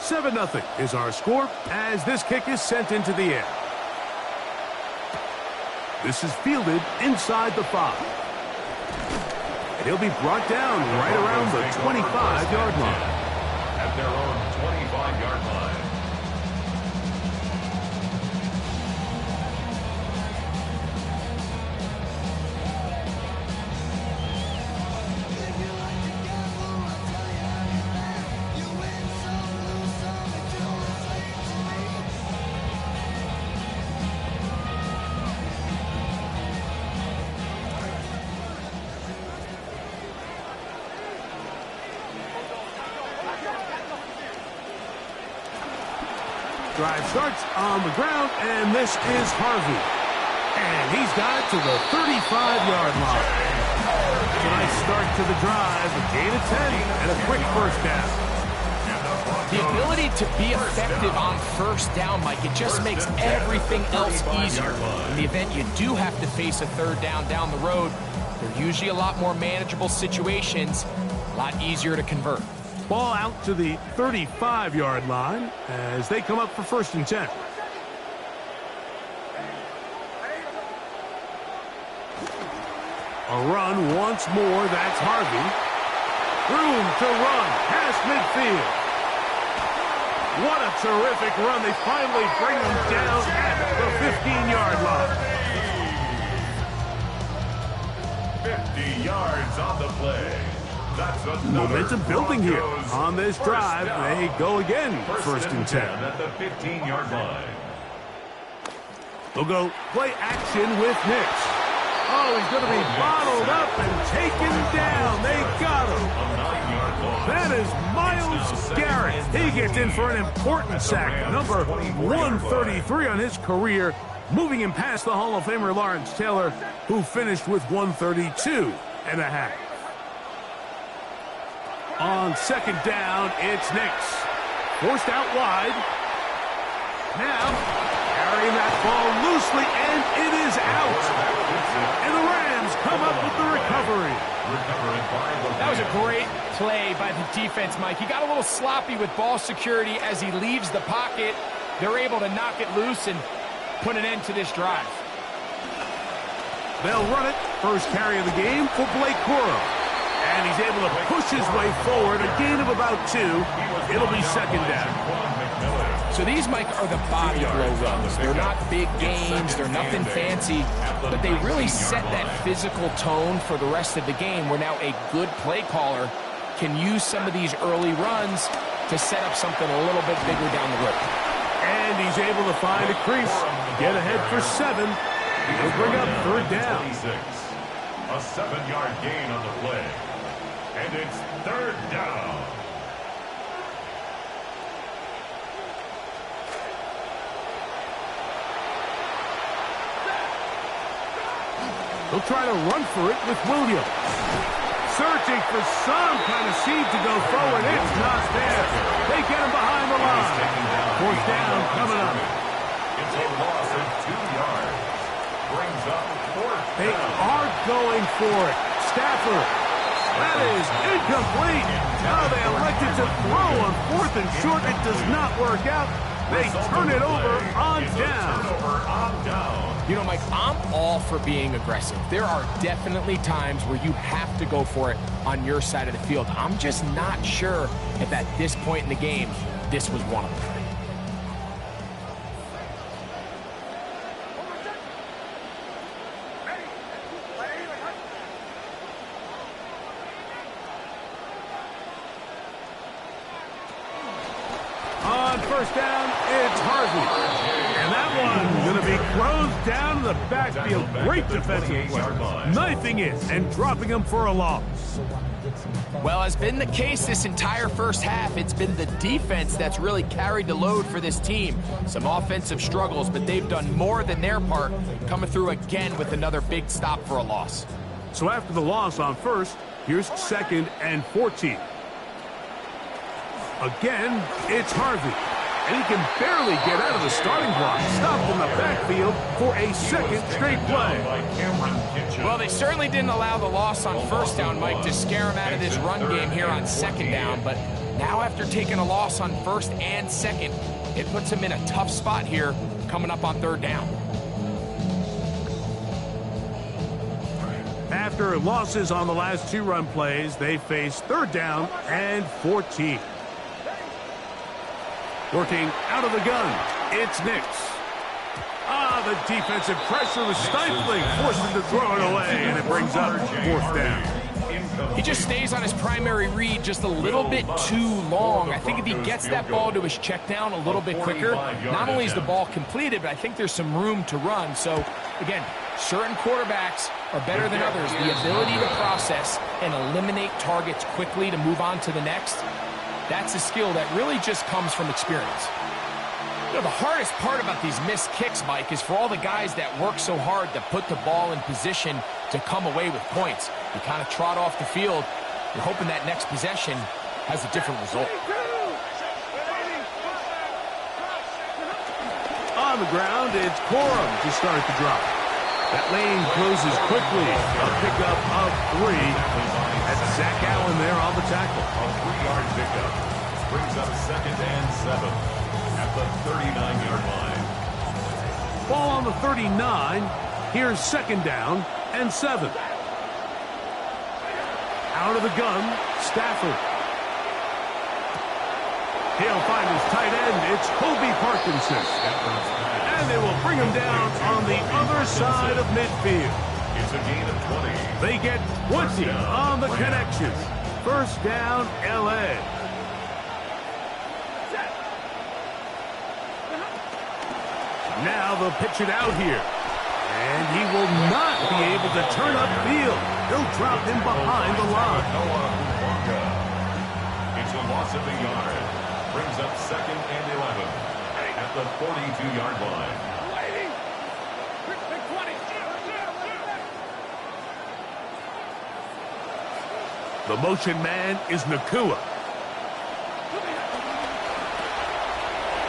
7-0 is our score as this kick is sent into the air. This is fielded inside the 5. And he'll be brought down right around the 25-yard line. At their own 25-yard line. Drive starts on the ground, and this is Harvey. And he's got it to the 35-yard line. It's a nice start to the drive, a gain of 10, and a quick first down. The ability to be effective on first down, Mike, it just makes everything else easier. In the event you do have to face a third down the road, they're usually a lot more manageable situations, a lot easier to convert. Ball out to the 35-yard line as they come up for 1st and 10. A run once more, that's Harvey. Room to run past midfield. What a terrific run. They finally bring him down at the 15-yard line. 50 yards on the play. Momentum building here on this drive. They go again, 1st and 10. At the 15-yard line. They'll go play action with Nix. Oh, he's going to be bottled up and taken down. They got him. That is Myles Garrett. He gets in for an important sack. Number 133 on his career, moving him past the Hall of Famer Lawrence Taylor, who finished with 132 and a half. On 2nd down, it's Nix. Forced out wide. Now, carrying that ball loosely, and it is out. And the Rams come up with the recovery. That was a great play by the defense, Mike. He got a little sloppy with ball security as he leaves the pocket. They're able to knock it loose and put an end to this drive. They'll run it. First carry of the game for Blake Corum. And he's able to push his way forward, a gain of about 2. It'll be 2nd down. So these, Mike, are the body blow runs. They're not big gains, they're nothing fancy, but they really set that physical tone for the rest of the game where now a good play caller can use some of these early runs to set up something a little bit bigger down the road. And he's able to find a crease, get ahead for 7. He'll bring up 3rd down. A 7-yard gain on the play. And it's 3rd down. They'll try to run for it with Williams. Searching for some kind of seed to go forward. It's not there. They get him behind the line. 4th down coming up. It's a loss of 2 yards. Brings up 4th down. They are going for it. Stafford. That is incomplete. Now they elected to throw on 4th and short. It does not work out. They turn it over on down. You know, Mike, I'm all for being aggressive. There are definitely times where you have to go for it on your side of the field. I'm just not sure if at this point in the game, this was one of them. On 1st down, it's Harvey. And that one's going to be closed down to the backfield. Great defensive play. Knifing it and dropping him for a loss. Well, as been the case this entire first half, it's been the defense that's really carried the load for this team. Some offensive struggles, but they've done more than their part, coming through again with another big stop for a loss. So after the loss on 1st, here's 2nd and 14. Again, it's Harvey. And he can barely get out of the starting block. Stopped in the backfield for a 2nd straight play. Well, they certainly didn't allow the loss on 1st down, Mike, to scare him out of this run game here on 2nd down. But Now after taking a loss on first and second, it puts him in a tough spot here coming up on third down. After losses on the last 2 run plays, they face third down and 14. Working out of the gun, it's Nix. The defensive pressure was stifling, forced him to throw it away, and it brings up fourth down. He just stays on his primary read just a little bit too long. I think if he gets that ball to his check down a little bit quicker, not only is the ball completed, but I think there's some room to run. So, again, certain quarterbacks are better than others. The ability to process and eliminate targets quickly to move on to the next, that's a skill that really just comes from experience. You know, the hardest part about these missed kicks, Mike, is for all the guys that work so hard to put the ball in position to come away with points. You kind of trot off the field. You're hoping that next possession has a different result. On the ground, it's Corum to start the drive. That lane closes quickly. A pickup of 3. That's Zach Allen there on the tackle. A 3-yard pickup brings up second and 7. At the 39-yard line. Ball on the 39. Here's second down and 7. Out of the gun, Stafford. He'll find his tight end. It's Kobe Parkinson. And they will bring him down on the other side of midfield. It's a gain of 20. They get 20 on the connection. First down, L.A. Now they'll pitch it out here. And he will not be able to turn upfield. They'll drop him behind the line. It's a loss of a yard. Brings up second and 11 at the 42-yard line. The motion man is Nakua.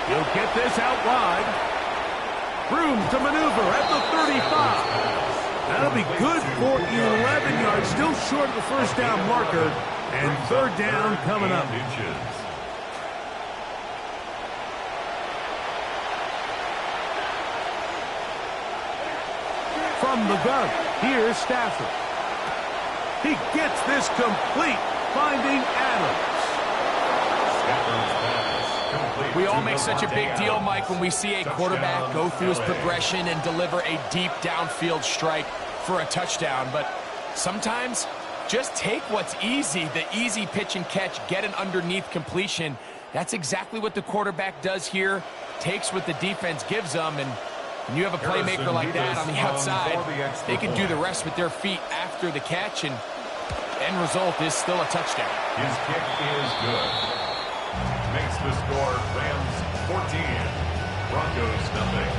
He'll get this out wide. Room to maneuver at the 35. That'll be good for 11 yards. Still short of the first down marker. And third down coming up. From the gun, here's Stafford. He gets this complete, finding Adams. We all make such a big deal, Mike, when we see a quarterback go through his progression and deliver a deep downfield strike for a touchdown. But sometimes just take what's easy, the easy pitch and catch, get an underneath completion. That's exactly what the quarterback does here, takes what the defense gives them, and when you have a playmaker like that on the outside, they can do the rest with their feet after the catch, and end result is still a touchdown. His kick is good. Makes the score Rams 14, Broncos nothing.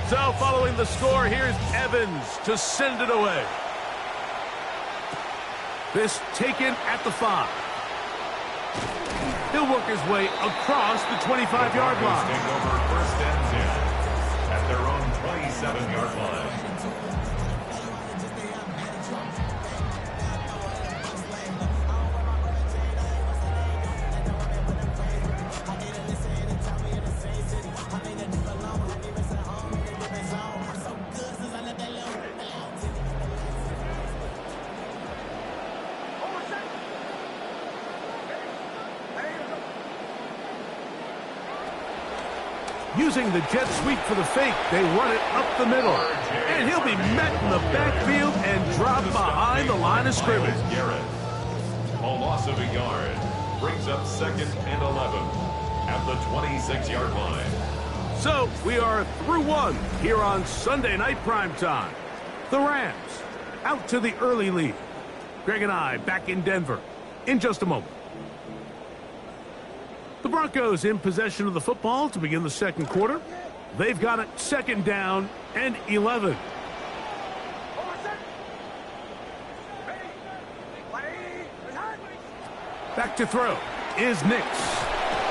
So following the score, here's Evans to send it away. This taken at the 5. He'll work his way across the 25-yard line. Take over first and 10 at their own 27-yard line. Using the jet sweep for the fake, they run it up the middle. And he'll be met in the backfield and dropped behind the line of scrimmage. A loss of a yard brings up second and 11 at the 26-yard line. So we are through one here on Sunday Night Primetime. The Rams out to the early lead. Greg and I back in Denver in just a moment. The Broncos in possession of the football to begin the second quarter. They've got it second down and 11. Back to throw is Nix.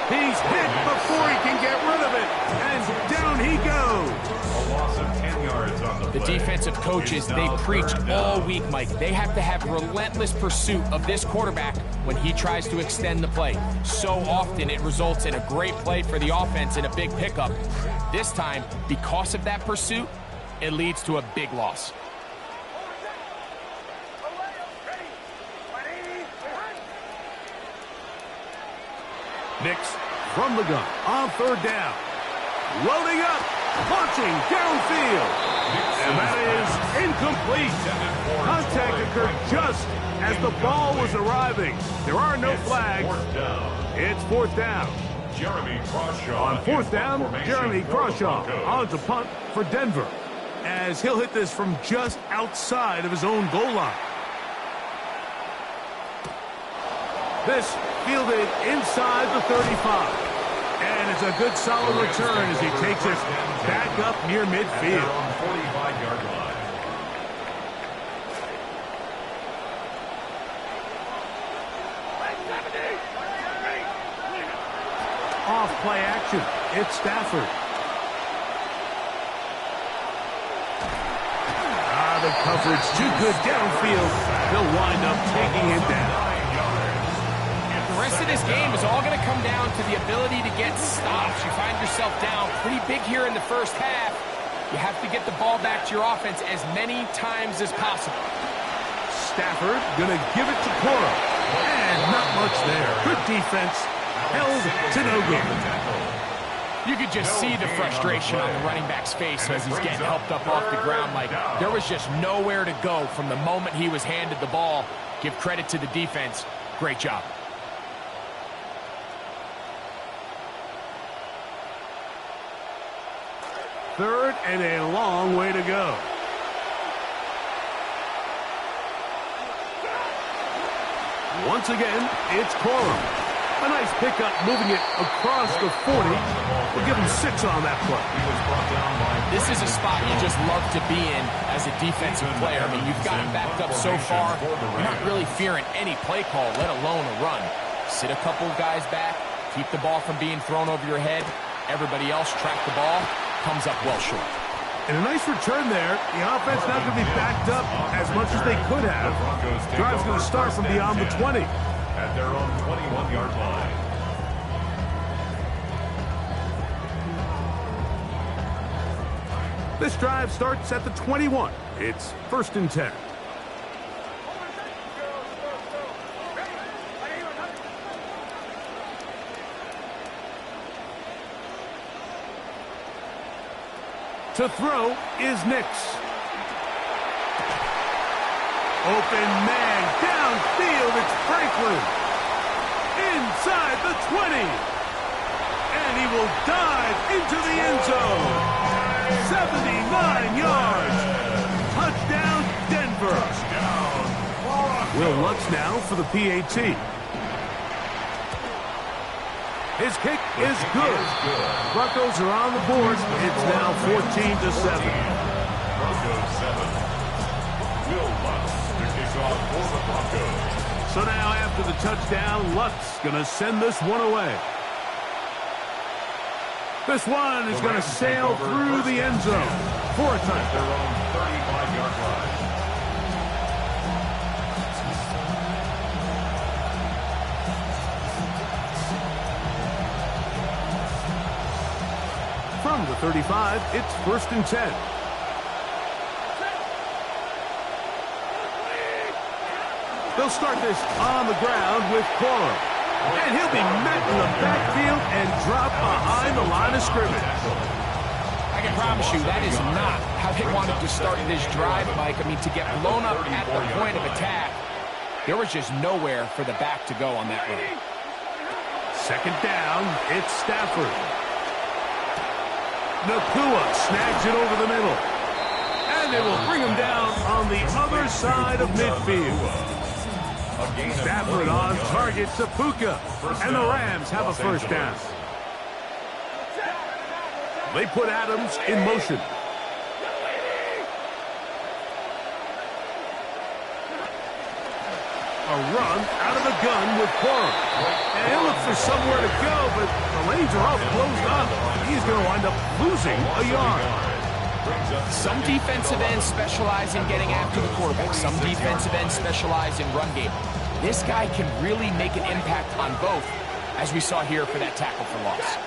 He's hit before he can get rid of it, and down he goes. A loss of 10 yards on the play. The defensive coaches, they preach all week, Mike. They have to have relentless pursuit of this quarterback when he tries to extend the play. So often it results in a great play for the offense and a big pickup. This time, because of that pursuit, it leads to a big loss. Nix from the gun on third down. Loading up, launching downfield. And that is incomplete. Contact occurred just as the ball was arriving. There are no flags. It's fourth down. Jeremy Crawshaw. On fourth down, Jeremy Crawshaw on to punt for Denver, as he'll hit this from just outside of his own goal line. This fielded inside the 35. And it's a good solid return as he takes it back up near midfield. On the 45-yard line. Off play action. It's Stafford. The coverage too good downfield. They'll wind up taking him down. The rest of this game is all going to come down to the ability to get stops. You find yourself down pretty big here in the first half. You have to get the ball back to your offense as many times as possible. Stafford going to give it to Cora. And not much there. Good defense. Held to no good. You could just see the frustration on the running back's face as he's getting helped up off the ground. Like, there was just nowhere to go from the moment he was handed the ball. Give credit to the defense. Great job. Third and a long way to go. Once again, it's Corum. A nice pickup moving it across the 40. We'll give him 6 on that play. This is a spot you just love to be in as a defensive player. I mean, you've got him backed up so far, you're not really fearing any play call, let alone a run. Sit a couple of guys back, keep the ball from being thrown over your head. Everybody else track the ball. Comes up well short. And a nice return there. The offense not going to be backed up as much as they could have. Drive's going to start from beyond the 20. At their own 21-yard line. This drive starts at the 21. It's 1st and 10. To throw is Nix. Open man downfield. It's Franklin. Inside the 20. And he will dive into the end zone. 79 yards. Touchdown, Denver. Will Lutz now for the PAT. His kick is good. Broncos are on the board. It's now 14-7. Broncos 7. Will Lutz to kick off for the Broncos. So now after the touchdown, Lutz going to send this one away. This one is going to sail through the end zone for a touchdown. Their own 35-yard line. From the 35, it's 1st and 10. They'll start this on the ground with Cora. And he'll be met in the backfield and dropped behind the line of scrimmage. I can promise you that is not how they wanted to start this drive, Mike. I mean, to get blown up at the point of attack, there was just nowhere for the back to go on that run. 2nd down, it's Stafford. Nakua snags it over the middle. And they will bring him down on the other side of midfield. Stafford on target to Puka. And the Rams have a 1st down. They put Adams in motion. A run out of the gun with Cora. And he'll look for somewhere to go, but the lanes are all closed up. He's going to wind up losing a yard. Some defensive ends specialize in getting after the quarterback. Some defensive ends specialize in run game. This guy can really make an impact on both, as we saw here for that tackle for loss.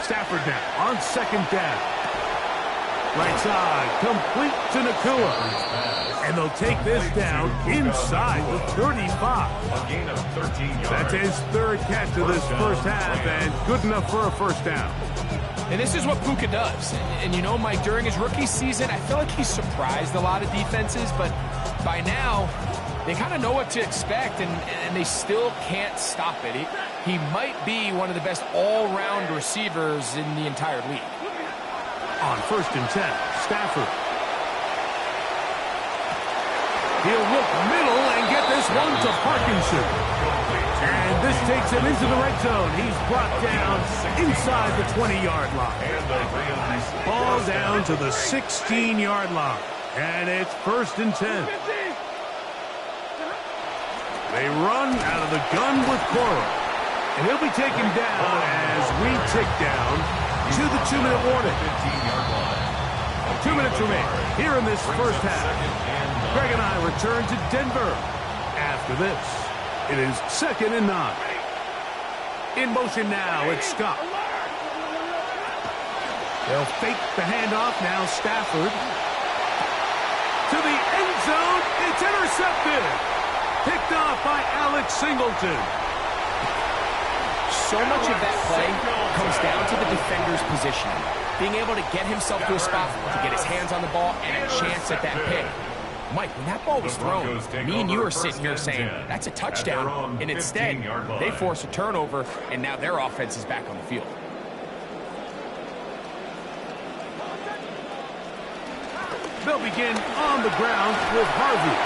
Stafford now on second down. Right side, complete to Nakua. And they'll take this down inside the 35. A gain of 13 yards. That's his third catch of this first half, and good enough for a first down. And this is what Puka does. And you know, Mike, during his rookie season, I feel like he surprised a lot of defenses, but by now, they kind of know what to expect, and they still can't stop it. He might be one of the best all-round receivers in the entire league. On 1st and 10, Stafford. He'll look middle and get this one to Parkinson. And this takes him into the red zone. He's brought down inside the 20-yard line. Ball down to the 16-yard line. And it's 1st and 10. They run out of the gun with Cora. And he'll be taken down as we tick down to the 2-minute warning. 2 minutes remain here in this first half. Greg and I return to Denver. After this, it is 2nd and 9. In motion now, it's Scott. They'll fake the handoff now. Stafford to the end zone. It's intercepted. Picked off by Alex Singleton. So much of that play comes down to the defender's positioning. Being able to get himself to a spot to get his hands on the ball and a chance at that pick. Mike, when that ball was thrown, me and you are sitting here saying, that's a touchdown. And instead, they force a turnover, and now their offense is back on the field. They'll begin on the ground with Harvey.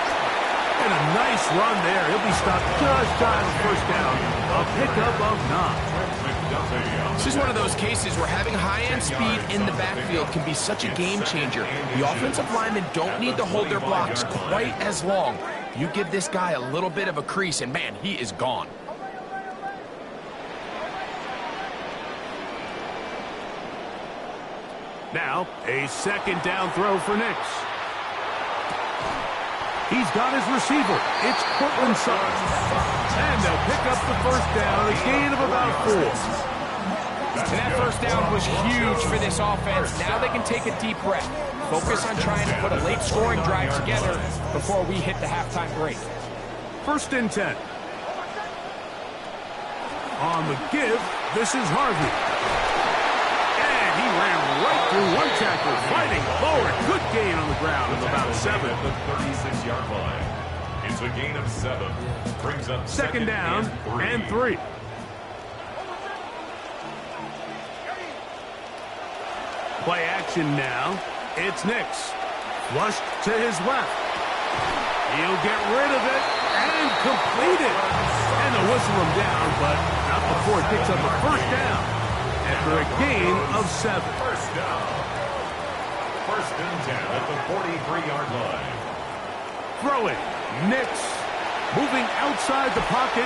And a nice run there. He'll be stopped just shy of first down. A pickup of 9. This is one of those cases where having high-end speed in the backfield can be such a game changer. The offensive linemen don't need to hold their blocks quite as long. You give this guy a little bit of a crease, and man, he is gone. Now, a 2nd down throw for Nix. He's got his receiver. It's Cortland Sutton. And they'll pick up the first down, a gain of about 4. And that first down was huge for this offense. Now they can take a deep breath. Focus on trying to put a late scoring drive together before we hit the halftime break. 1st and 10. On the give, this is Harvey. And he ran right through one tackle, fighting forward. Good gain on the ground of about 7. At the 36-yard line. It's a gain of 7. Brings up 2nd down and 3. Play action now. It's Nix. Flushed to his left. He'll get rid of it and complete it. And they'll whistle him down, but not before he picks up a first down after a gain of 7. First down. 1st and 10 at the 43-yard line. Throwing. Nix moving outside the pocket,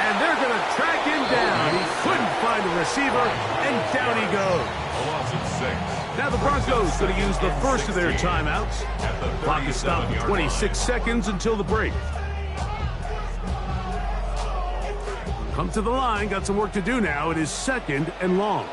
and they're going to track him down. He couldn't find the receiver, and down he goes. A loss of 6. Now the Broncos going to use the first of their timeouts. Clock is stopped at 26 seconds until the break. Come to the line. Got some work to do now. It is 2nd and long.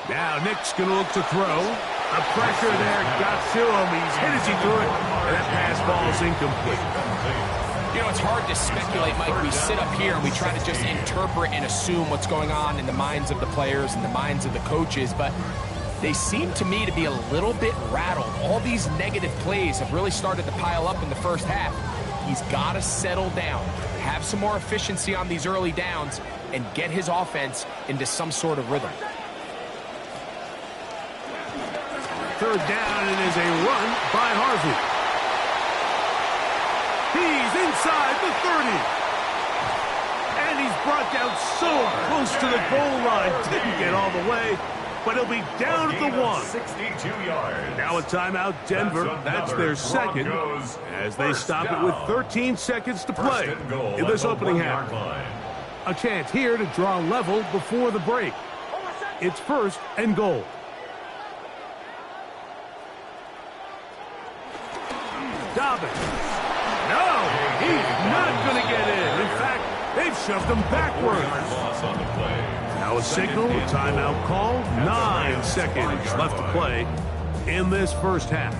Now Nick's going to look to throw. The pressure there got to him. He's hit as he threw it. And that pass ball is incomplete. You know, it's hard to speculate, Mike. We sit up here and we try to just interpret and assume what's going on in the minds of the players and the minds of the coaches, but they seem to me to be a little bit rattled. All these negative plays have really started to pile up in the first half. He's got to settle down, have some more efficiency on these early downs, and get his offense into some sort of rhythm. Third down, it is a run by Harvey. He's inside the 30. And he's brought down so close to the goal line. Didn't get all the way, but he'll be down at the 1. 62 yards. Now a timeout, Denver. That's their second, as they stop it with 13 seconds to play in this opening half. A chance here to draw level before the break. It's first and goal. Dobbins. No, he's not going to get in. In fact, they've shoved him backwards. Now a signal, a timeout call. 9 seconds left to play in this first half.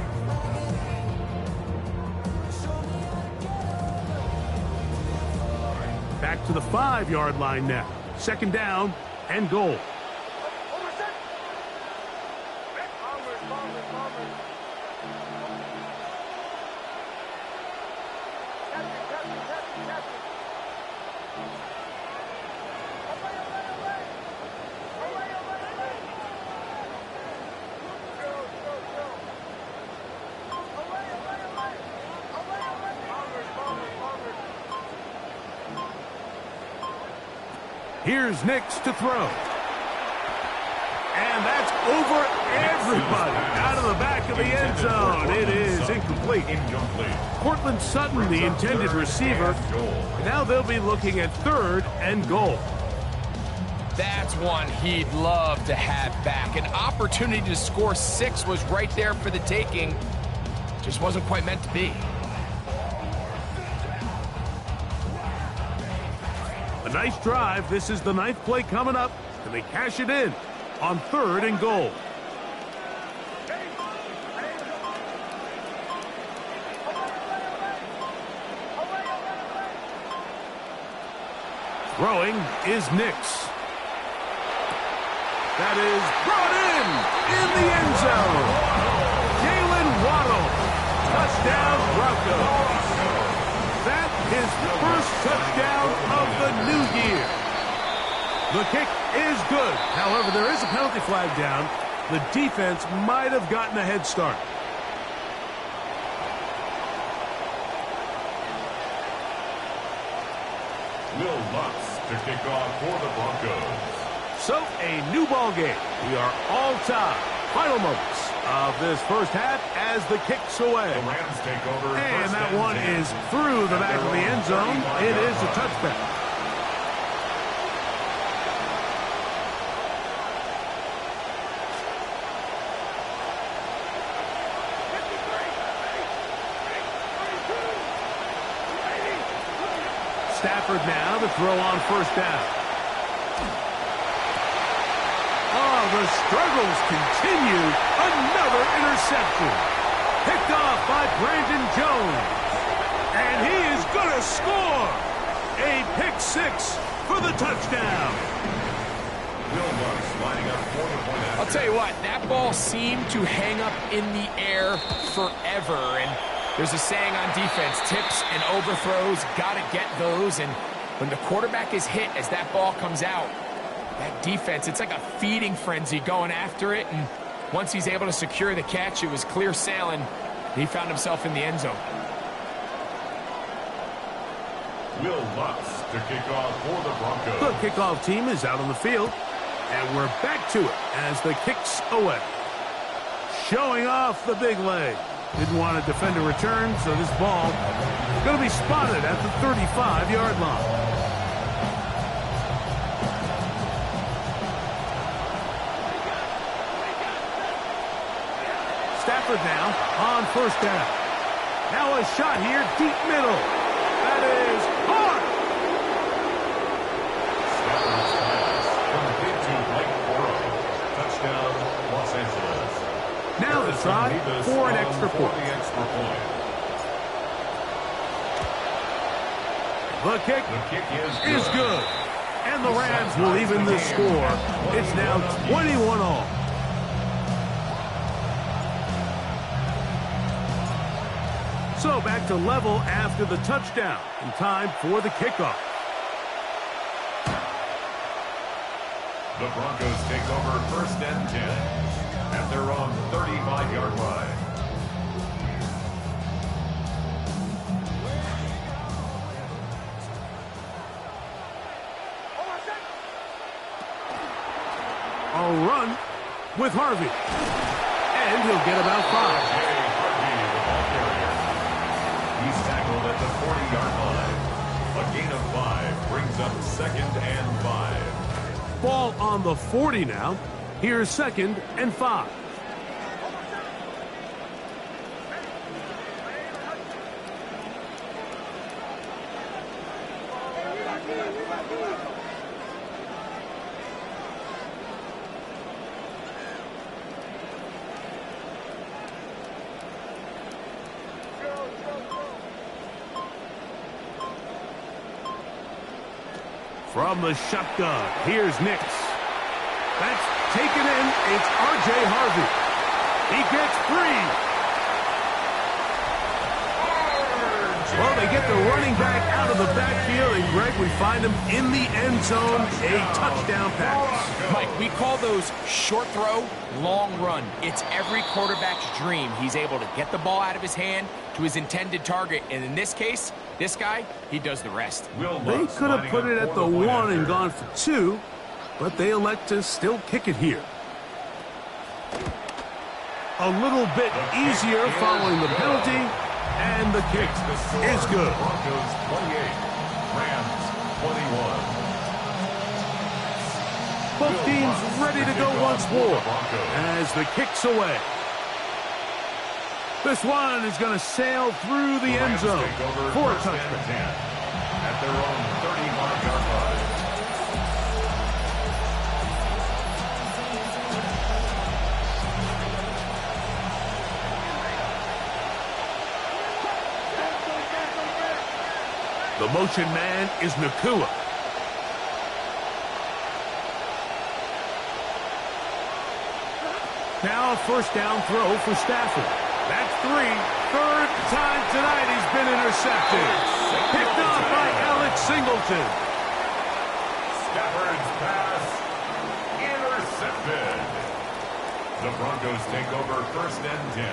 Back to the 5-yard line now. Second down and goal. Here's Nix to throw. And that's over everybody. Out of the back of the end zone. It is incomplete. Cortland Sutton, the intended receiver. Now they'll be looking at third and goal. That's one he'd love to have back. An opportunity to score 6 was right there for the taking. Just wasn't quite meant to be. A nice drive. This is the 9th play coming up, and they cash it in on third and goal. Throwing is Nix. That is brought in the end zone. Jalen Waddle. Touchdown, Broncos. That is the first touchdown of the new year. The kick is good. However, there is a penalty flag down. The defense might have gotten a head start. Will Lutz to kick off for the Broncos. So, a new ball game. We are all tied. Final moments of this first half as the kick's away. The Rams take over. And that one is through the back of the end zone. It is a touchback. Stafford now to throw on first down. Oh, the struggles continue. Another interception. Picked off by Brandon Jones. And he is going to score. A pick 6 for the touchdown. I'll tell you what, that ball seemed to hang up in the air forever. And there's a saying on defense, tips and overthrows, got to get those. And when the quarterback is hit as that ball comes out, that defense, it's like a feeding frenzy going after it. And once he's able to secure the catch, it was clear sailing. He found himself in the end zone. Will Lutz to kick off for the Broncos. The kickoff team is out on the field. And we're back to it as the kick's away. Showing off the big leg. Didn't want to defend a return, so this ball is going to be spotted at the 35-yard line. Stafford now on first down. Now a shot here, deep middle. That is hard. Stafford's pass complete to Blake Borrow. Touchdown, Los Angeles. Now the try for an extra point. The kick is good. And the Rams will even the score. It's now 21-all. So back to level after the touchdown. And time for the kickoff. The Broncos take over 1st and 10 at their own 35-yard line. A run with Harvey. And he'll get about 5. He's tackled at the 40-yard line. A gain of 5 brings up 2nd and 5. Ball on the 40 now. Here's 2nd and 5. From the shotgun, here's Nix. That's taken in. It's R.J. Harvey. He gets 3. Well, they get the running back out of the backfield, and Greg, we find him in the end zone, a touchdown pass. Mike, we call those short throw, long run. It's every quarterback's dream. He's able to get the ball out of his hand to his intended target, and in this case, this guy, he does the rest. They could have put it at the 1 and gone for 2, but they elect to still kick it here. A little bit easier following the penalty, and the kick is good. Broncos 28, Rams 21. Both teams ready to go once more as the kick's away. This one is going to sail through the end zone for a touchdown. At their own 35-yard line. The motion man is Nakua. Now a 1st down throw for Stafford. That's 3. 3rd time tonight he's been intercepted. Picked off by Alex Singleton. Stafford's pass intercepted. The Broncos take over 1st and 10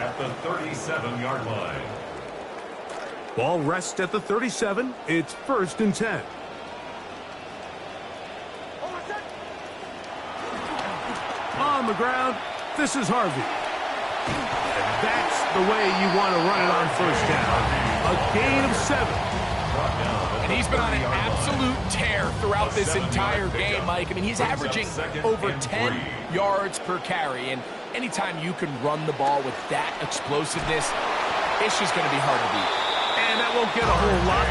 at the 37-yard line. Ball rests at the 37. It's 1st and 10. On the ground, this is Harvey. And that's the way you want to run it on 1st down. A gain of 7. And he's been on an absolute tear throughout this entire game, Mike. I mean, he's averaging over 10 yards per carry. And anytime you can run the ball with that explosiveness, it's just going to be hard to beat. And that won't get a whole lot.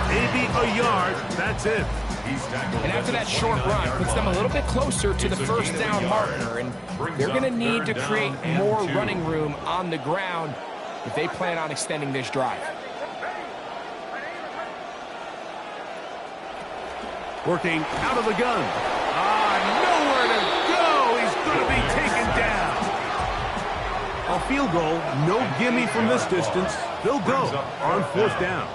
Maybe a yard. That's it. And after that short run, puts them a little bit closer to the 1st down marker. And they're going to need to create more running room on the ground if they plan on extending this drive. Working out of the gun. Nowhere to go. He's going to be taken down. A field goal, no gimme from this distance. They'll go on 4th down.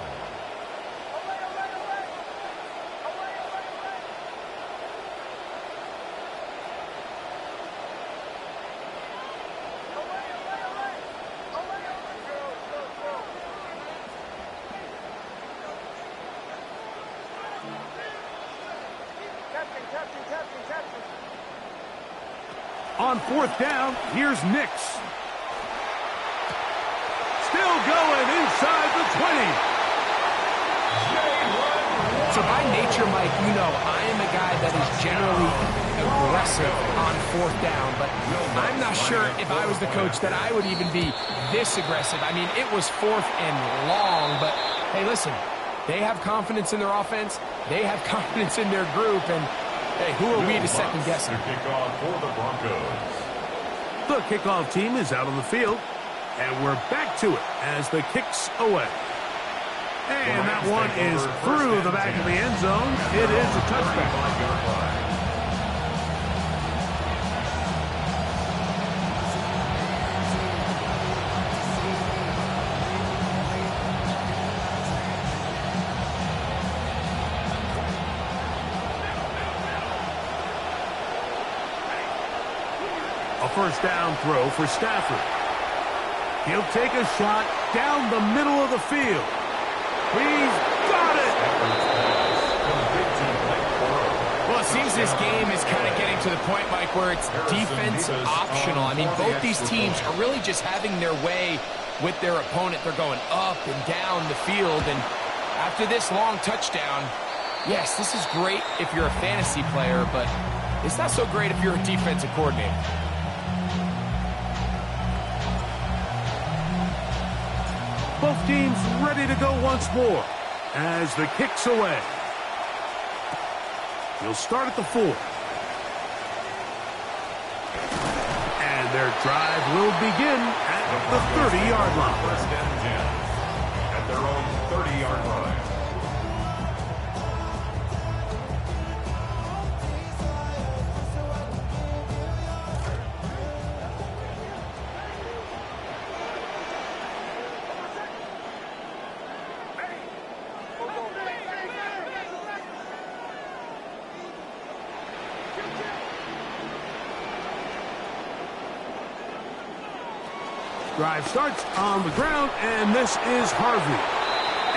On 4th down, here's Nix. Still going inside the 20. So by nature, Mike, you know, I am a guy that is generally aggressive on 4th down, but I'm not sure if I was the coach that I would even be this aggressive. I mean, it was 4th and long, but hey, listen, they have confidence in their offense. They have confidence in their group, and hey, who are we to second guess them? Kickoff for the Broncos. The kickoff team is out on the field, and we're back to it as the kick's away. And that one is through the back of the end zone. It is a touchback. A first down throw for Stafford. He'll take a shot down the middle of the field. He's got it! Well, it seems this game is kind of getting to the point, Mike, where it's defense optional. I mean, both these teams are really just having their way with their opponent. They're going up and down the field, and after this long touchdown, yes, this is great if you're a fantasy player, but it's not so great if you're a defensive coordinator. Both teams ready to go once more as the kick's away. He'll start at the 4. And their drive will begin at the 30-yard line. First and 10 at their own 30-yard line. Drive starts on the ground, and this is Harvey.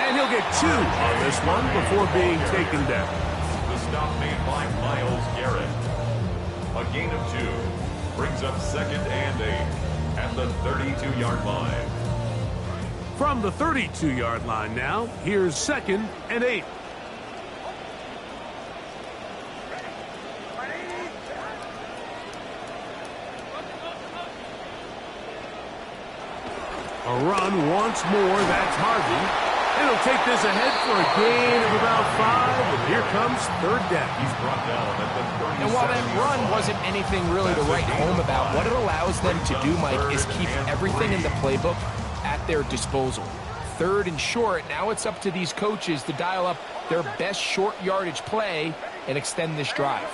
And he'll get 2 on this one before being taken down. The stop made by Myles Garrett. A gain of 2 brings up second and 8 at the 32-yard line. From the 32-yard line now, here's second and 8. A run once more, that's Harvey. And he'll take this ahead for a gain of about 5, and here comes third down. He's brought down at the 37. And while that run wasn't anything really to write home about, what it allows them to do, Mike, is keep everything in the playbook at their disposal. Third and short, now it's up to these coaches to dial up their best short yardage play and extend this drive.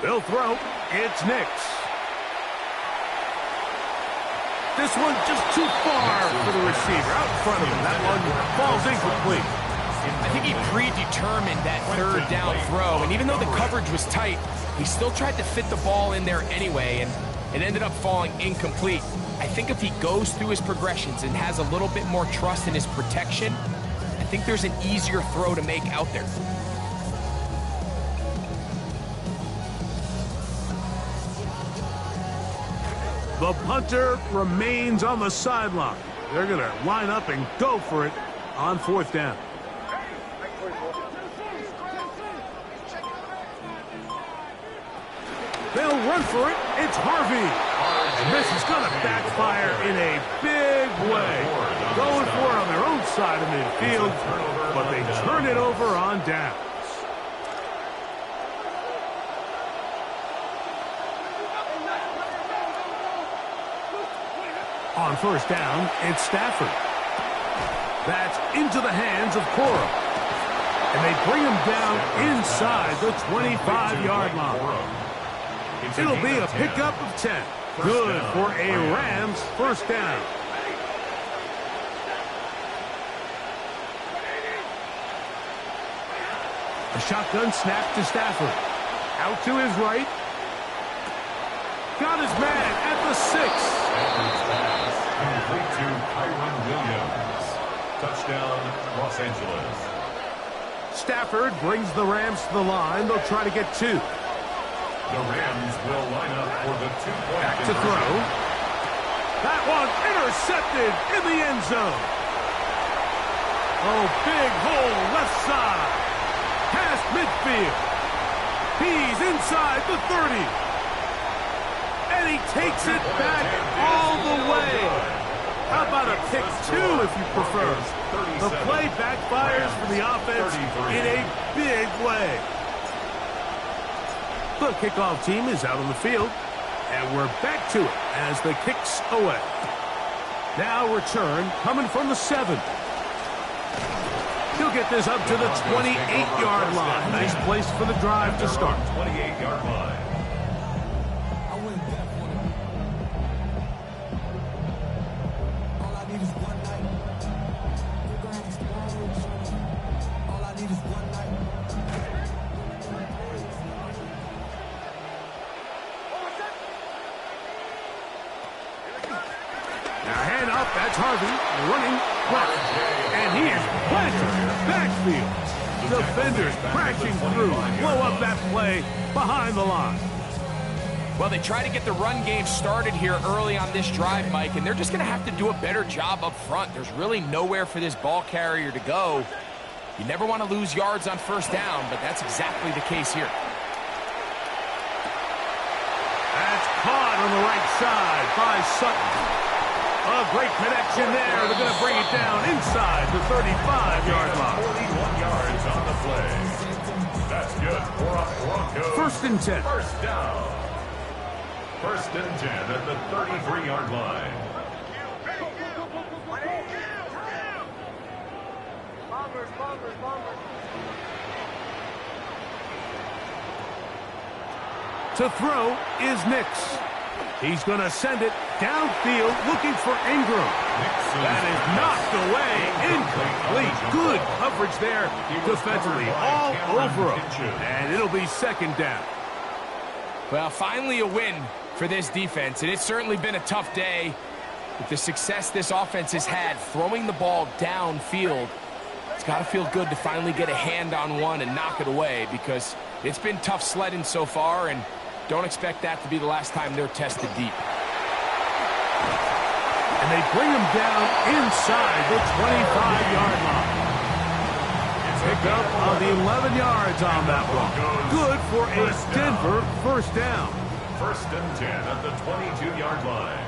They'll throw. It's Nix. This one just too far for the receiver. Out in front of him. That one falls incomplete. I think he predetermined that third down throw, and even though the coverage was tight, he still tried to fit the ball in there anyway, and it ended up falling incomplete. I think if he goes through his progressions and has a little bit more trust in his protection, I think there's an easier throw to make out there. The punter remains on the sideline. They're going to line up and go for it on fourth down. They'll run for it. It's Harvey. And this is going to backfire in a big way. Going for it on their own side of midfield, but they turn it over on downs. On first down, it's Stafford. That's into the hands of Cora. And they bring him down inside the 25-yard line. It'll be a pickup of 10. Good for a Rams first down. A shotgun snap to Stafford. Out to his right. Got his man at the 6. Complete to Kyron Williams. Touchdown, Los Angeles. Stafford brings the Rams to the line. They'll try to get 2. The Rams will line up for the 2-point Back to throw. That one intercepted in the end zone. Oh, big hole left side. Past midfield. He's inside the 30. And he takes it back all the way. How about a pick 2 if you prefer? The play backfires for the offense in a big way. The kickoff team is out on the field, and we're back to it as the kick's away. Now return coming from the 7. He'll get this up to the 28-yard line. Nice place for the drive to start. 28-yard line. up. That's Harvey running left. And he is planted backfield. Defenders crashing through. Blow up that play behind the line. Well, they try to get the run game started here early on this drive, Mike, and they're just going to have to do a better job up front. There's really nowhere for this ball carrier to go. You never want to lose yards on first down, but that's exactly the case here. That's caught on the right side by Sutton. A great connection there. They're going to bring it down inside the 35-yard line. 41 yards on the play. That's good for a Broncos. First and 10. First down. First and 10 at the 33-yard line. To throw is Nix. He's going to send it downfield looking for Ingram. That is knocked away. Incomplete. Good coverage there defensively. All over him. And it'll be second down. Well, finally a win for this defense, and it's certainly been a tough day with the success this offense has had throwing the ball downfield. It's got to feel good to finally get a hand on one and knock it away, because it's been tough sledding so far, and don't expect that to be the last time they're tested deep. And they bring him down inside the 25-yard line. Picked up on the 11 yards on that one. Good for a Denver first down. First and 10 at the 22-yard line.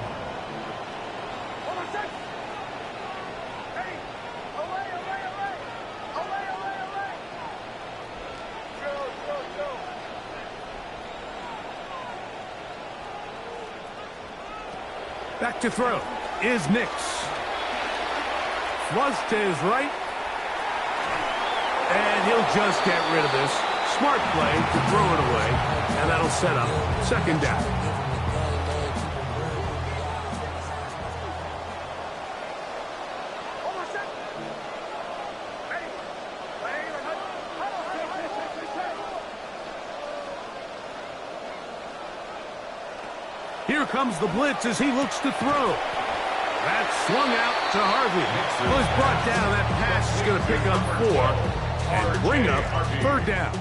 Back to throw is Nix. Flush to his right. And he'll just get rid of this. Smart play to throw it away. And that'll set up second down. Here comes the blitz as he looks to throw. That's swung out to Harvey. Well, he's brought down. That pass is going to pick up 4 and bring up third down.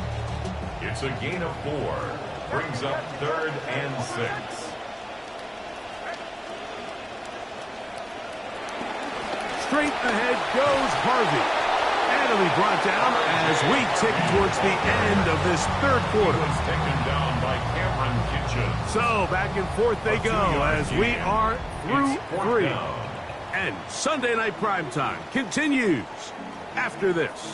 It's a gain of 4. Brings up 3rd and 6. Straight ahead goes Harvey. And he'll be brought down as we tick towards the end of this third quarter. Was taken down by Cameron Kitchens. So back and forth they go as we are through 3. And Sunday Night Primetime continues after this.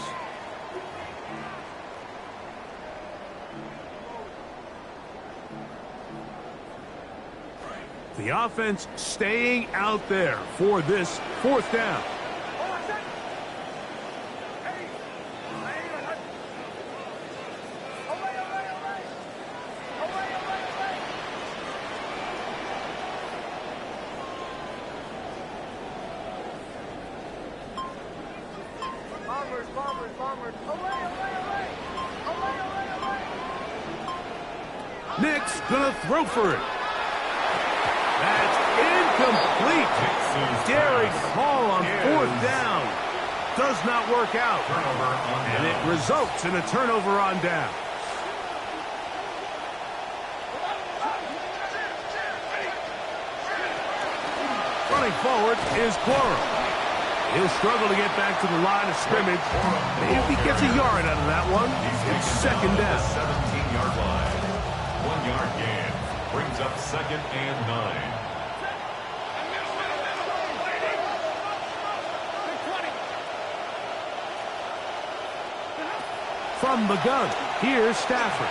The offense staying out there for this fourth down. Nix gonna throw for it. That's incomplete. Derek Hall on fourth down. Does not work out. And it results in a turnover on down. Running forward is Cora. He'll struggle to get back to the line of scrimmage. Maybe he gets a yard out of that one. It's second down. 17-yard line. 1-yard gain. Brings up 2nd and 9. From the gun, here's Stafford.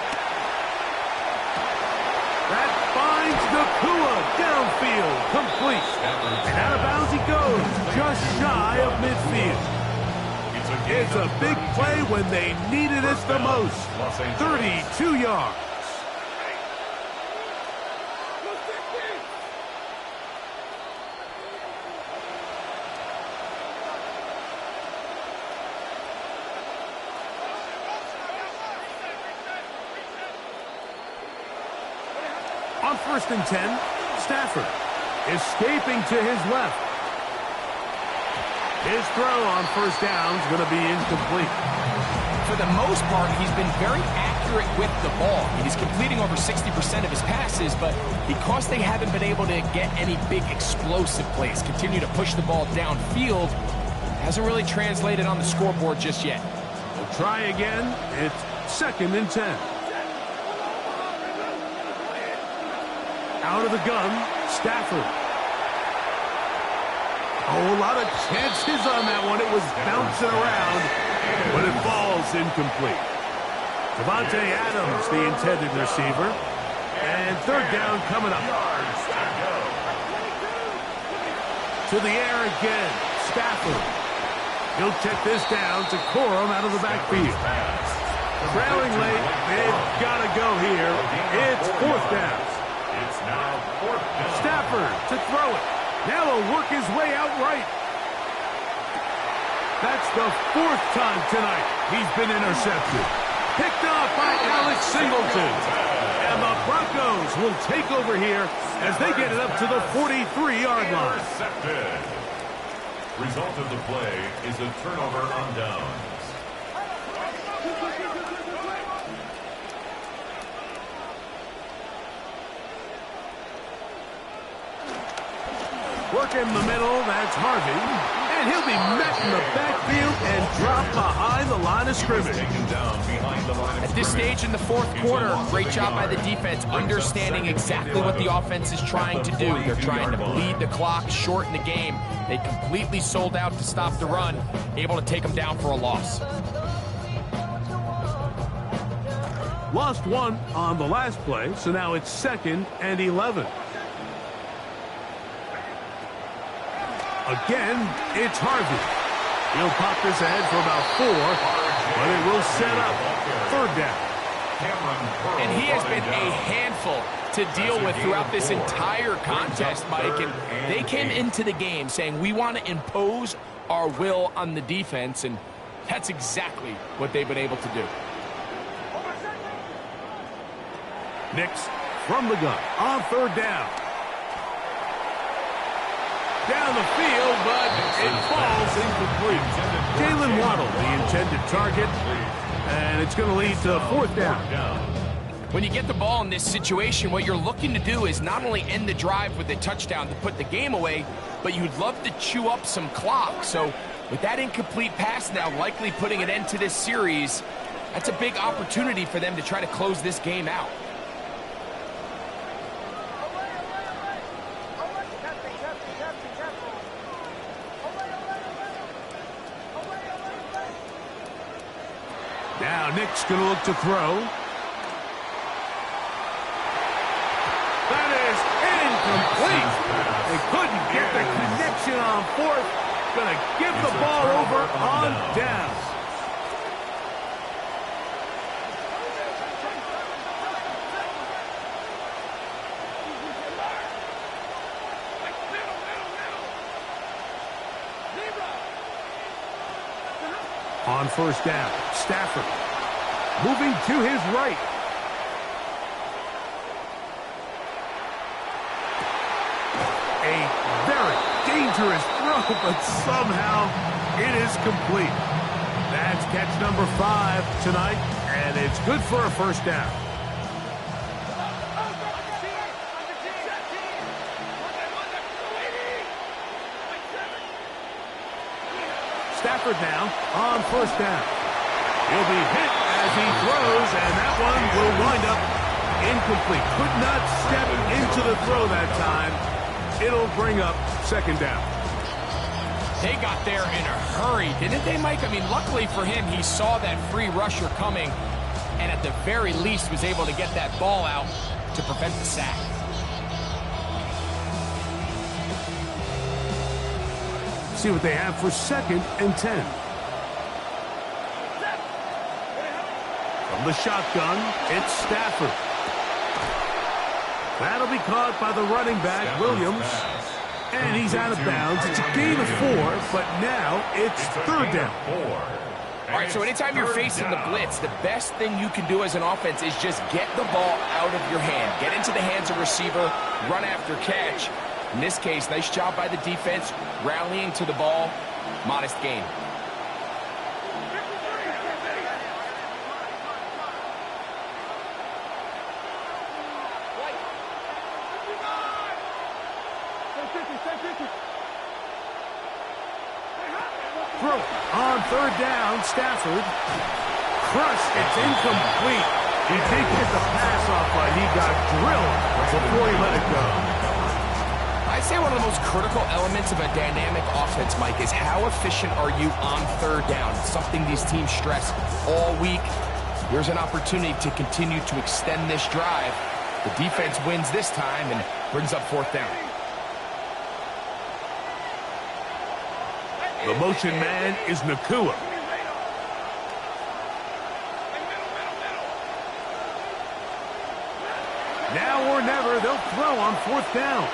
That finds Nakua downfield, complete. And out of bounds he goes, just shy of midfield. It's a big play when they needed it the most. 32 yards. On 1st and 10, Stafford escaping to his left. His throw on first down is going to be incomplete. For the most part, he's been very accurate with the ball. He's completing over 60% of his passes, but because they haven't been able to get any big explosive plays, continue to push the ball downfield, hasn't really translated on the scoreboard just yet. We'll try again. It's 2nd and 10. Out of the gun, Stafford. Oh, a lot of chances on that one. It was bouncing around, but it falls incomplete. Devontae Adams, the intended receiver. And 3rd down coming up. To the air again, Stafford. He'll check this down to Corum out of the backfield. Trailing late, they've got to go here. It's 4th down. It's now 4th down. Stafford to throw it. Now he'll work his way out right. That's the 4th time tonight he's been intercepted. Picked off by Alex Singleton. And the Broncos will take over here as they get it up to the 43-yard line. Intercepted. Result of the play is a turnover on downs. Work in the middle, that's Harvey. And he'll be met in the backfield and dropped behind the line of scrimmage. At this stage in the 4th quarter, great job by the defense, understanding exactly what the offense is trying to do. They're trying to bleed the clock, shorten the game. They completely sold out to stop the run, able to take them down for a loss. Lost 1 on the last play, so now it's 2nd and 11. Again, it's Harvey. He'll pop this ahead for about 4, but it will set up 3rd down. And he has been a handful to deal with throughout this entire contest, Mike. And they came into the game saying, we want to impose our will on the defense, and that's exactly what they've been able to do. Nix from the gun on 3rd down. Down the field, but it falls incomplete. Jalen Waddle, the intended target, and it's going to lead to 4th down. When you get the ball in this situation, what you're looking to do is not only end the drive with a touchdown to put the game away, but you'd love to chew up some clock. So with that incomplete pass now likely putting an end to this series, that's a big opportunity for them to try to close this game out. Now Nick's going to look to throw. That is incomplete. They couldn't get the connection on 4th. Going to give the ball over on down. On 1st down, Stafford moving to his right. A very dangerous throw, but somehow it is complete. That's catch number 5 tonight, and it's good for a 1st down. Stafford now on 1st down. He'll be hit as he throws, and that one will wind up incomplete. Could not step into the throw that time. It'll bring up 2nd down. They got there in a hurry, didn't they, Mike? I mean, luckily for him, he saw that free rusher coming, and at the very least was able to get that ball out to prevent the sack. See what they have for 2nd and 10. From the shotgun, it's Stafford. That'll be caught by the running back, Williams. And he's out of bounds. It's a gain of 4, but now it's 3rd down. All right, so anytime you're facing the blitz, the best thing you can do as an offense is just get the ball out of your hand. Get into the hands of receiver, run after catch. In this case, nice job by the defense, rallying to the ball, Modest gain. Throw on third down, Stafford. Crush, it's incomplete. He did get the pass off, but he got drilled before he let it go. I'd say one of the most critical elements of a dynamic offense, Mike, is how efficient are you on third down? It's something these teams stress all week. Here's an opportunity to continue to extend this drive. The defense wins this time and brings up fourth down. The motion man is Nakua. Now or never, they'll throw on fourth down.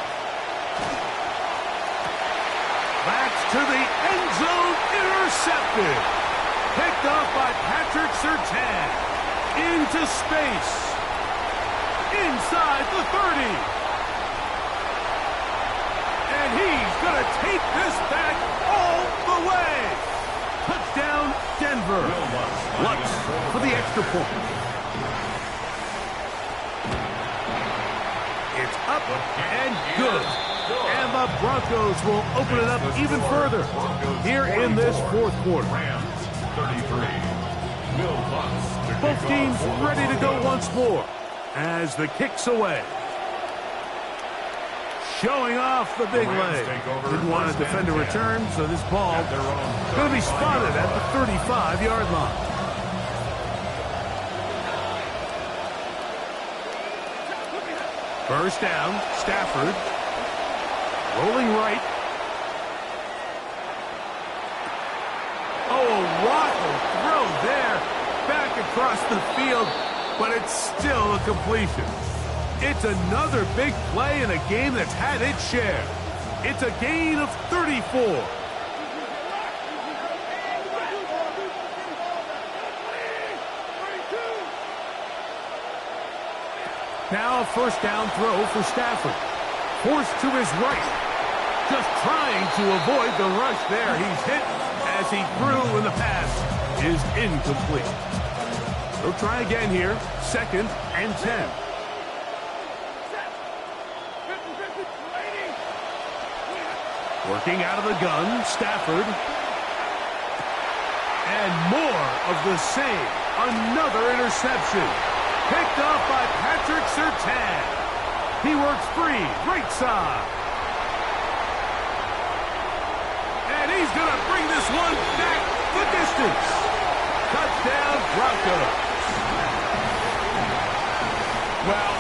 Backs to the end zone, intercepted. Picked off by Patrick Surtain. Into space. Inside the 30. And he's going to take this back all the way. Touchdown, Denver. Lutz for the extra point. It's up and good. And the Broncos will open it up even further here in this fourth quarter. Both teams ready to go once more as the kick's away. Showing off the big leg. Didn't want to defend a return, so this ball going to be spotted at the 35-yard line. First down, Stafford. Rolling right. Oh, a waddle throw there. Back across the field, but it's still a completion. It's another big play in a game that's had its share. It's a gain of 34. Now a first down throw for Stafford. Forced to his right. Just trying to avoid the rush there. He's hit as he threw, and the pass is incomplete. They'll try again here. 2nd and 10. Working out of the gun, Stafford. And more of the same. Another interception. Picked off by Patrick Surtain. He works free, right side. And he's going to bring this one back the distance. Touchdown, Broncos. Well,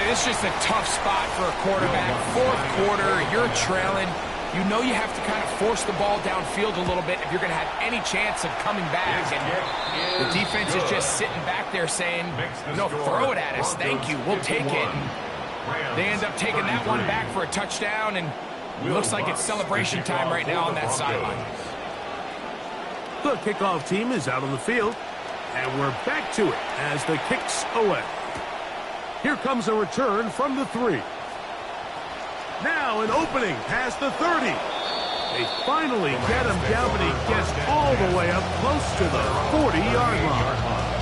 it's just a tough spot for a quarterback. Fourth quarter, you're trailing. You know you have to kind of force the ball downfield a little bit if you're going to have any chance of coming back. And the defense is just sitting back there saying, no, throw it at us. Thank you. We'll take it. And they end up taking that one back for a touchdown, and it looks like it's celebration time right now on that sideline. The kickoff team is out on the field, and we're back to it as the kick's away. Here comes a return from the 3. Now an opening past the 30. They finally get him down, but he gets all the way up close to the 40-yard line.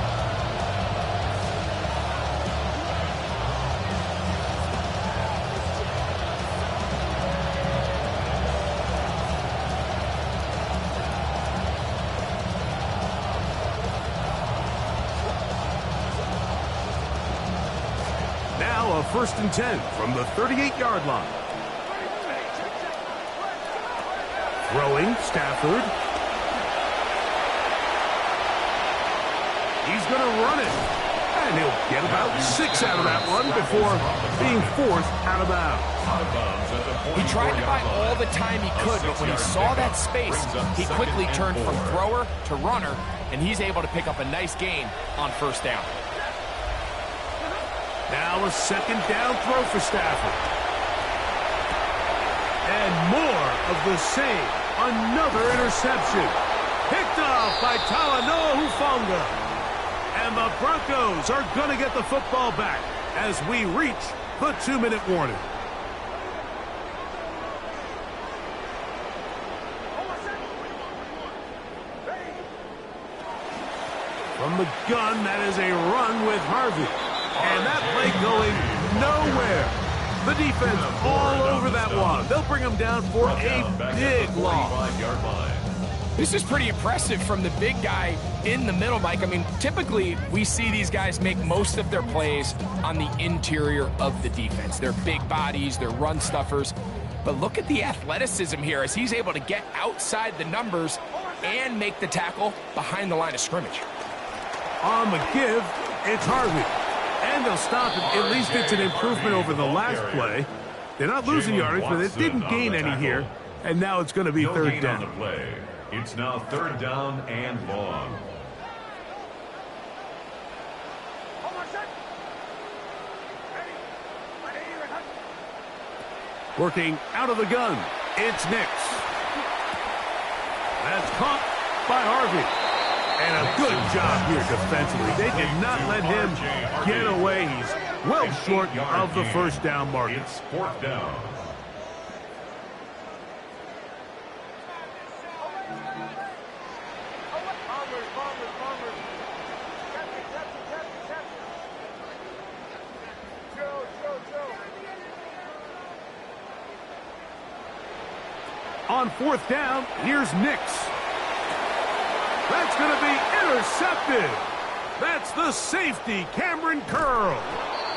Now a 1st and 10 from the 38-yard line. Throwing, Stafford. He's going to run it. And he'll get about 6 out of that one before being forced out of bounds. He tried to buy all the time he could, but when he saw that space, he quickly turned from thrower to runner, and he's able to pick up a nice gain on first down. Now a 2nd down throw for Stafford. And more of the same. Another interception. Picked off by Talanoa Hufanga. And the Broncos are going to get the football back as we reach the 2-minute warning. From the gun, that is a run with Harvey. And that play going nowhere. The defense all over that one. They'll bring him down for a big loss. This is pretty impressive from the big guy in the middle, Mike. I mean, typically we see these guys make most of their plays on the interior of the defense. They're big bodies, they're run stuffers. But look at the athleticism here as he's able to get outside the numbers and make the tackle behind the line of scrimmage. On the give, it's Harvey. And they'll stop it. At least it's an improvement over the last play. They're not losing yardage, but it didn't gain any here. And now it's going to be third down. It's now third down and long. Working out of the gun, it's Nix. That's caught by Harvey. And a good job here defensively. They did not let him get away. He's well short of the first down mark. It's fourth down. On fourth down, here's Nix. That's going to be intercepted. That's the safety, Cameron Curl.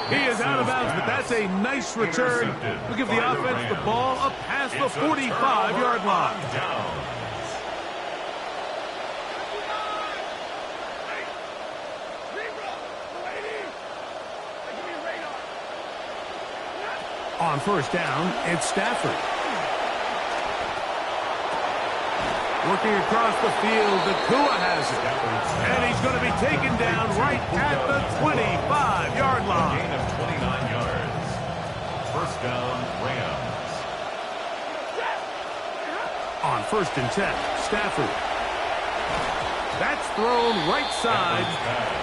He is out of bounds, but that's a nice return. We'll give the offense the ball up past the 45-yard line. On first down, it's Stafford. Working across the field, Nakua has it. And he's going to be taken down right at the 25-yard line. Gain of 29 yards. First down, Rams. On first and 10, Stafford. That's thrown right side,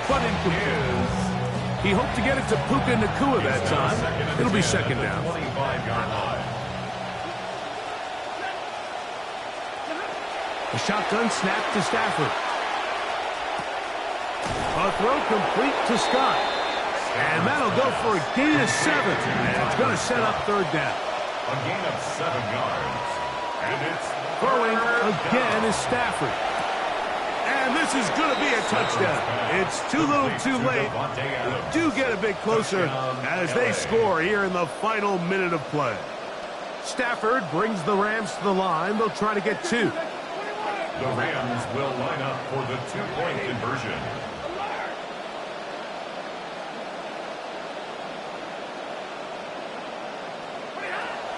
but incomplete. He hoped to get it to Puka Nakua that time. It'll be second down. 25-yard line. A shotgun snap to Stafford. A throw complete to Scott. And that'll go for a gain of 7. And it's going to set up third down. A gain of 7 yards. And it's throwing again is Stafford. And this is going to be a touchdown. It's too little too late. They do get a bit closer as they score here in the final minute of play. Stafford brings the Rams to the line. They'll try to get 2. The Rams will line up for the 2-point conversion.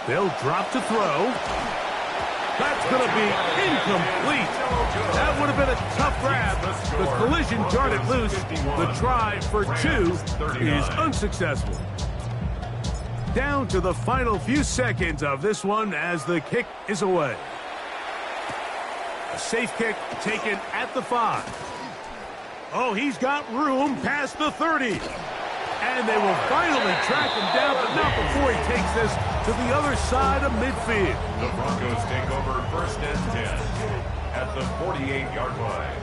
They'll drop to throw. That's going to be incomplete. That would have been a tough grab. The collision jarred it loose. The try for 2 is unsuccessful. Down to the final few seconds of this one as the kick is away. A safe kick taken at the 5. Oh, he's got room past the 30. And they will finally track him down, but not before he takes this to the other side of midfield. The Broncos take over first and 10 at the 48-yard line.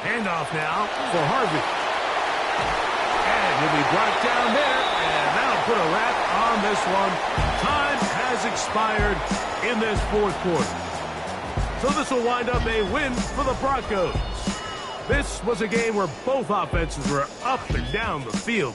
Handoff now for Harvey. And he'll be brought down there, and that'll put a wrap on this one. Time has expired in this fourth quarter. So this will wind up a win for the Broncos. This was a game where both offenses were up and down the field.